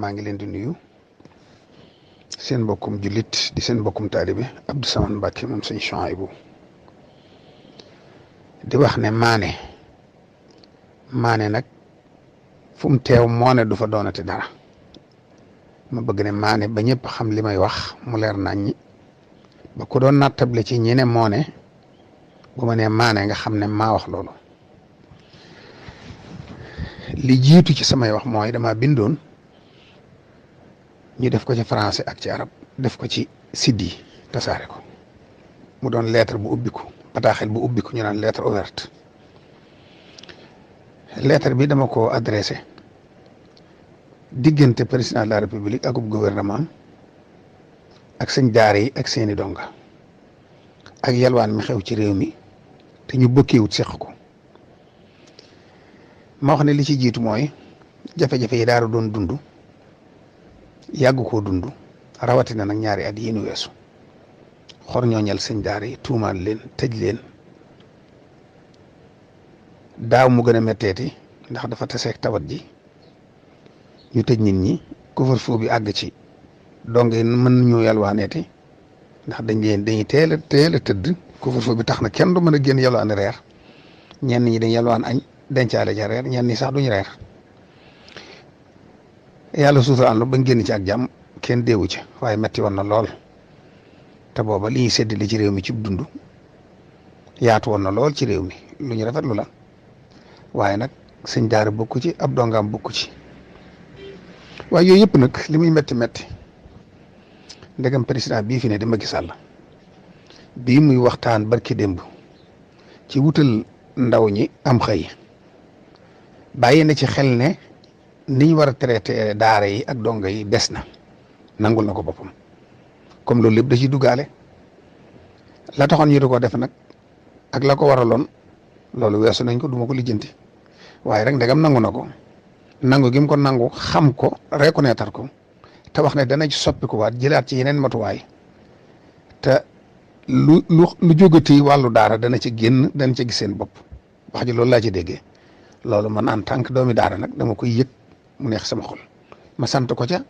maa ngi leen di nuyu seen mbokkum jullit di seen mbokkum taalibe Abdou Samane Mbacke moom sëñ Chouaïbou di wax ne maane nag fu mu teew moo ne du fa doonati dara ma bëgg ne maane ba ñëpp xam li may wax mu leer naññi ba ku doon nattable ci ñi ne moo ne bu ma nee maane nga xam ne maa wax loolu li jiitu ci samay wax mooy dama bindoon ñu def ko ci français ak ci arab def ko ci siddi tasaare ko mu doon lettre bu ubbiku bataaxel bu ubbiku ñu naan lettre ouverte lettre bi dama ko adressé diggante président de la république ak gouvernement ak sëñ daara yi ak seeni donga ak yalwaan mi xew ci réew mi te ñu bokkeewut seq ko ma wax ne li ci jiitu mooy jafe-jafe yi daara doon dund yàgg koo dund rawatina nag ñaari at yi nu weesu xor ñooñal sëñ daara yi tuumaal leen tëj leen daaw mu gën a metteeti ndax dafa taseeg tawat ji ñu tëj nit ñi couvre-feu bi àgg ci donc mën nañoo yalwaaneeti ndax dañuy teel a tëdd couvre-feu bi tax na kenn du mën a génn yalwaan reer ñenn ñi dañ yalwaan añ dencaale ca reer ñenn ñi sax duñu reer yàlla suuturaan bañ génn ci ak jàmm kenn deewu ci waaye metti woon na lool te booba li ñuy séddale ci réew mi ci dund yaatu woon na lool ci réew mi lu ñu rafetlu la waaye nag sëñ daara bokku ci ab dongaam bokku ci waaye yooyu yëpp nag li muy metti ndegam président bii fi ne di Macky Sall bii muy waxtaan barki démb ci wutal ndaw ñi am xëy bàyyi na ci xel ne niñ war a traité daara yi ak donga yi des na nangul na ko boppam comme loolu lépp da ciy duggaale la taxoon ñu di ko def nag ak la ko waraloon loolu weesu nañ ko duma ko lijjanti waaye rek ndegam nangu na ko nangu gi mu ko nangu xam ko reconnaître ko te wax ne dana ci soppi ko waat jëlaat ci yeneen matuwaay te lu jógati wàllu daara dana ci génn dana ci gis seen bopp wax ji loolu laa ci déggee loolu man en tant que doomi daara nag dama koy yëg mu neex sama xol ma sant ko ca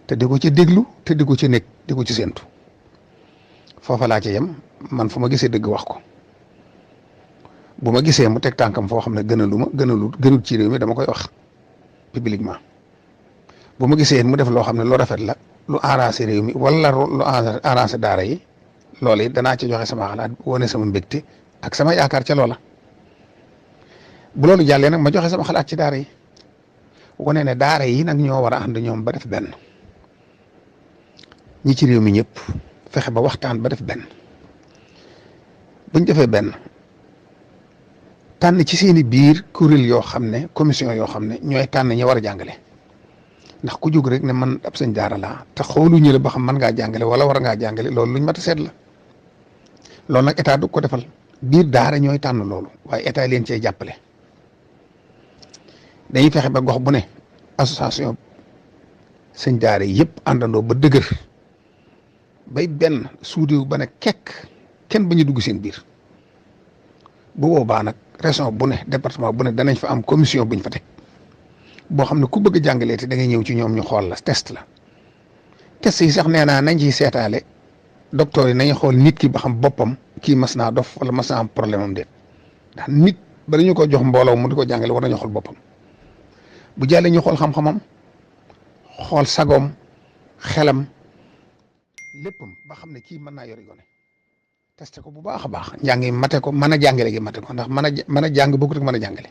te di ko ci déglu te di ko ci nekk di ko ci séentu foofa laa ci yem man fu ma gisee dëgg wax ko bu ma gisee mu teg tànkam foo xam ne gënul ci réew mi dama koy wax publiquement bu ma gisee mu def loo xam ne lu rafet la lu arrangé réew mi wala lu arrangé daara yi loolu it danaa ci joxe sama xalaat wane sama mbégte ak sama yaakaar ca loola bu loolu jàllee nag ma joxe sama xalaat ci daara yi wane ne daara yi nag ñoo war a ànd ñoom ba def benn ñi ci réew mi ñëpp fexe ba waxtaan ba def benn buñ defee benn tànn ci seeni biir kuréel yoo xam ne commission yoo xam ne ñooy tànn ñi war a jàngale ndax ku jóg rek ne man ab sëñ daara laa te xooluñu la ba xam mën ngaa jàngale wala war ngaa jàngale loolu luñ mat a seet la loolu nag état du ko defal biir daara ñooy tànn loolu waaye état leen cee jàppale dañuy fexe ba gox bu ne association sëñ daara yëpp àndandoo ba dëgër bay benn suudiw ba ne kenn ba ñu dugg seen biir bu boobaa nag région bu ne département bu ne danañ fa am commission buñ fa teg boo xam ne ku bëgg a jàngalee te da ngay ñëw ci ñoom ñu xool la test yi sax nee naa nañ ciy seetaale docteur yi nañu xool nit ki ba xam boppam kii mas naa dof wala mas naa am problème am déet ndax nit ba dañu ko jox mbooloo mu di ko jàngale war nañu xool boppam bu jàllee ñu xool xam-xamam xool sagoom xelam léppam ba xam ne kii mën naa yori gone testé ko bu baax a baax njàng yi mate ko mën a jàngale gi mate ko ndax mën a jàng bokkut ak mën a jàngale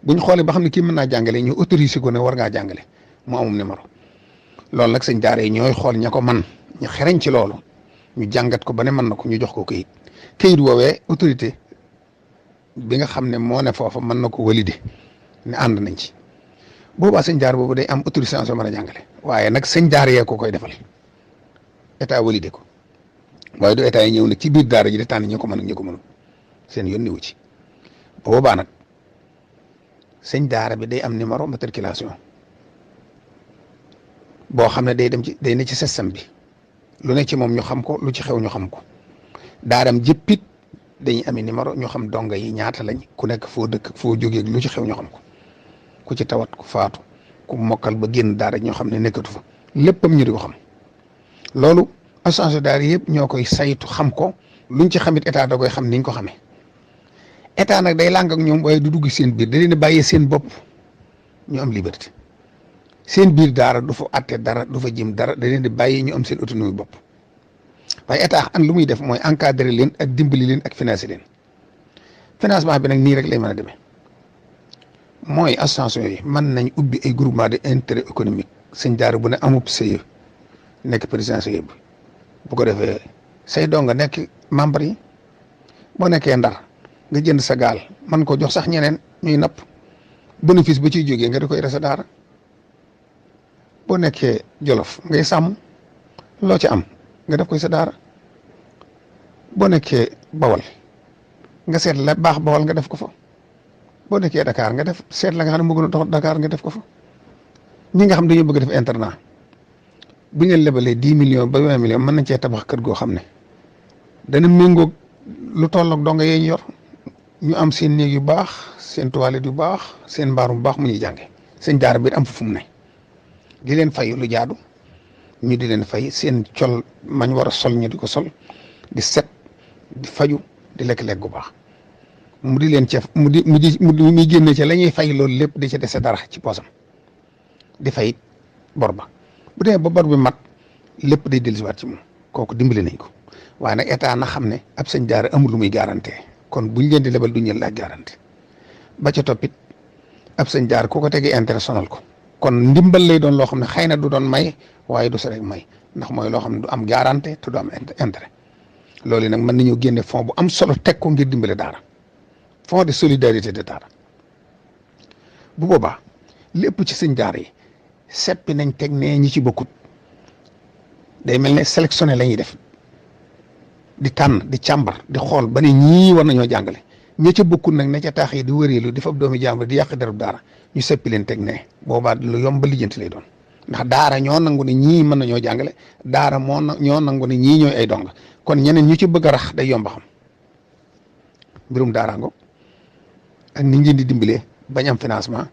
buñ xoolee ba xam ne kii mën naa jàngale ñu autorisé ko ne war ngaa jàngale mu amum numéro loolu nag sëñ daara yi ñooy xool ña ko man ñu xereñ ci loolu ñu jàngat ko ba ne mën na ko ñu jox ko këyit woowee autorité bi nga xam ne moo ne foofa mën na ko validé ne ànd nañ ci boobaa sëñ daara boobu day am autorisation mën a jàngale waaye nag sëñ daara yee ko koy defal état validé ko waaye du état yi ñëw nag ci biir daara ji di tànn ñi ko mën ak ñi ko mënul seen yoon niwu ci boobaa nag sëñ daara bi day am numéro matriculation boo xam ne day ne ci système bi lu ne ci moom ñu xam ko lu ci xew ñu xam ko daaram jëppit dañuy amee numéro ñu xam donga yi ñaata lañ ku nekk foo dëkk foo jógee lu ci xew ñu xam ko ku ci tawat ku faatu ku mokkal ba génn daara ñoo xam ne nekkatu fa léppam ñu di ko xam loolu association daara yëpp ñoo koy saytu xam ko luñ ci xamit état da koy xam niñ ko xamee état nag day làng ak ñoom waaye du dugg seen biir da leen a bàyyee seen bopp ñu am liberté seen biir daara du fa atte dara du fa jëm dara da leen di bàyyi ñu am seen autonomie bopp waaye état an lu muy def mooy encadrer leen ak dimbali leen ak financer leen financement bi nag nii rek lay mën a demee mooy association yi mën nañ ubbi ay groupement de intérêt économique sëñ daara bu ne amub CIE nekk président CIE bi bu ko defee say donga nekk membre yi boo nekkee Ndar nga jënd sa gaal man ko jox sax ñeneen ñuy napp bénéfice ba ciy jógee nga di koy resa daara boo nekkee Jolof ngay sàmm loo ci am nga def koy sa daara boo nekkee Bawol nga seet la baax Bawol nga def ko fa boo nekkee Dakar nga def seet la nga xam ne moo gën a dox Dakar nga def ko fa ñi nga xam dañoo bëgg def internat bu ñu leen lebalee 10 millions ba 20 millions mën nañ cee tabax kër goo xam ne dana méngoog lu tolloog donga yee ñu yor ñu am seen néeg yu baax seen toilette yu baax seen mbaaru bu baax mu ñuy jànge seen daara bi am fu mu ne di leen fay lu jaadu ñu di leen fay seen col mañ war a sol ñu di ko sol di set di faju di lekk-lekk gu baax mu di leen ca muy génne ca la ñuy fay loolu lépp di ca dese dara ci poosam di fay bor ba bu demee ba bor bi mat lépp day dellusiwaat ci moom kooku dimbali nañ ko waaye nag état na xam ne ab sëñ daara amul lu muy garanté kon buñ leen di lebal du ñu laaj garanté ba ca toppit ab sëñ daara ku ko tegee intérêt sonal ko kon ndimbal lay doon loo xam ne xëy na du doon may waaye du sa rek may ndax mooy loo xam ne du am garanté te du am intérêt loolu nag mën nañoo génne fonds bu am solo teg ko ngir dimbale daara fonds de solidarité de daara bu boobaa lépp ci sëñ daara yi seppi nañ teg ne ñi ci bokkut day mel ne sélectionné la ñuy def di tànn di càmbar di xool ba ne ñii war nañoo jàngale ña ca bokkut nag ne ca taax yi di wëreelu di fab doomi jàmbur di yàq derub daara ñu seppi leen teg ne boobaa lu yomb ba lijjanti lay doon ndax daara ñoo nangu ne ñii mën nañoo jàngale daara ñoo nangu ne ñii ñooy ay dong kon ñeneen ñu ci bëgg a rax day yomb a xam mbirum daaraango ak ni ngeen di dimbalee bañ am financement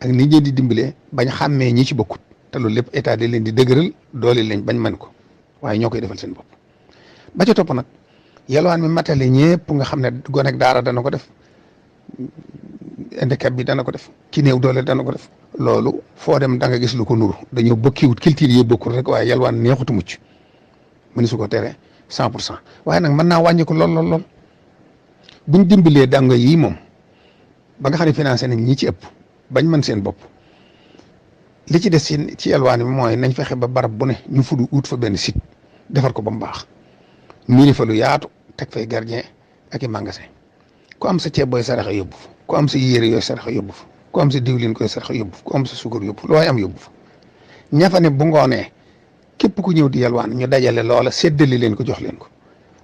ak ni ngeen di dimbalee bañ xàmmee ñi ci bokkut te loolu lépp état di leen di dëgëral doole leen bañ mën ko waaye ñoo koy defal seen bopp. ba ca topp nag yalwaan mi matale ñëpp nga xam ne gone ak daara dana ko def handicap bi dana ko def ki néew doole dana ko def loolu foo dem da nga gis lu ko nuru dañoo bokkiwut culture yi bokkul rek waaye yalwaan neexutu mucc mëni su ko tere 100% waaye nag mën naa wàññi ko lool buñ dimbalee danga yi moom ba nga xam ne financé nañ ñi ci ëpp bañ mën seen bopp li ci des ci yalwaan bi mooy nañ fexe ba barab bu ne ñu fudu ut fa benn site defar ko ba mu baax miiri fa lu yaatu teg fay gardien ak i magasin ku am sa ceeb booy saraxa yóbbu fa ku am sa yére yooyu saraxa yóbbu fa ku am sa diwlin koy saraxa yóbbu fa ku am sa suukar yóbbu looy am yóbbu fa ña fa ne bu ngoonee képp ku ñëw di yalwaan ñu dajale loola séddali leen ko jox leen ko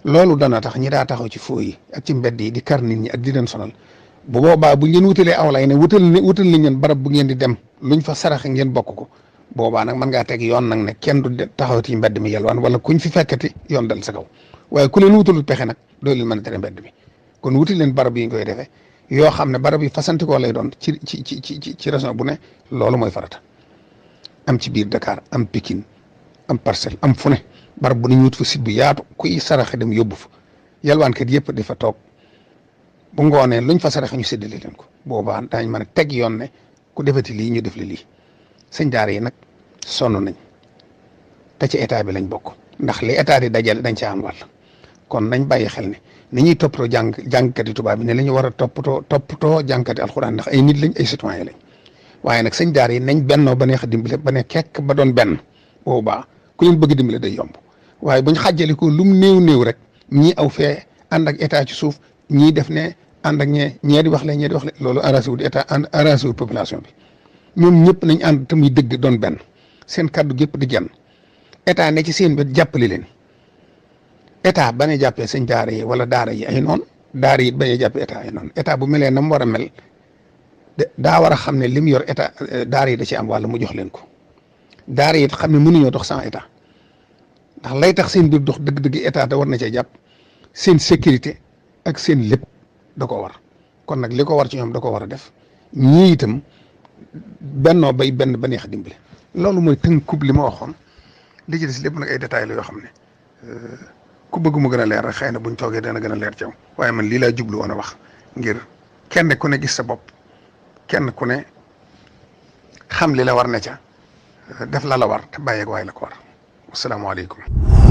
loolu dana tax ñi daa taxaw ci foo yi ak ci mbedd yi di kar nit ñi ak di leen sonal bu boobaa bu ngeen wutalee aw lay ne wutal nañ leen barab bu ngeen di dem luñ fa saraxe ngeen bokk ko boobaa nag mën ngaa teg yoon nag ne kenn du taxaw ci mbedd mi yalwaan wala kuñ fi fekkati yoon dal sa kaw waaye ku leen wutalul pexe nag doo leen mën a tere mbedd mi kon wuti leen barab yi ñu koy defee yoo xam ne barab yi fasantikoo lay doon ci région bu ne loolu mooy farata am ci biir Dakar am Pikine am Parcelles am fu ne barab bu ñu wut fa site bu yaatu kuy saraxe dem yóbbu fa yalwaankat yëpp di fa toog bu ngoonee luñ fa saraxe ñu séddale leen ko boobaa daañ mën a teg yoon ne ku defati lii ñu def li lii sëñ daara yi nag sonn nañ te ci état bi lañ bokk ndax li état di dajale dañ ca am wàll kon nañ bàyyi xel ne ni ñuy toppatoo jàngkati tubaab bi ne la ñu war a toppatoo jàngkati alxuraan ndax ay nit lañ ay citoyen lañ waaye nag sëñ daara yi nañ bennoo ba neex a dimbale ba ne kekk ba doon benn boobaa ku leen bëgg dimbale day yomb waaye buñ xàjjale ko lum néew rek ñii aw fee ànd ak état ci suuf ñii def ne ànd ak ñee di wax le loolu arrangé wul état arrangé wul population bi ñoom ñëpp nañ ànd te muy dëgg doon benn seen kàddu gépp di genn état ne ci seen bët jàppale leen état bañ a jàppee sëñ daara yi wala daara yi ay noonu daara yi bañ a jàppee état ay noonu état bu melee na mu war a mel daa war a xam ne lim yor état daara yi da ci am wàlla mu jox leen ko daara yi xam ne mënuñoo dox sans état ndax lay tax seen biir dox dëgg-dëgg état da war na cee jàpp seen sécurité ak seen lépp da ko war kon nag li ko war ci ñoom da ko war a def ñii itam bennoo bay benn ba neex dimbale. loolu mooy tënkub li ma waxoon li ci des lépp nag ay détails la yoo xam ne ku bëgg mu gën a leer rek xëy na buñ toogee dana gën a leer ci yow waaye man lii laa jublu woon a wax ngir kenn ku ne gis sa bopp kenn ku ne xam li la war ne ca def la war te bàyyeeg waaye la ko war. asalaamaaleykum.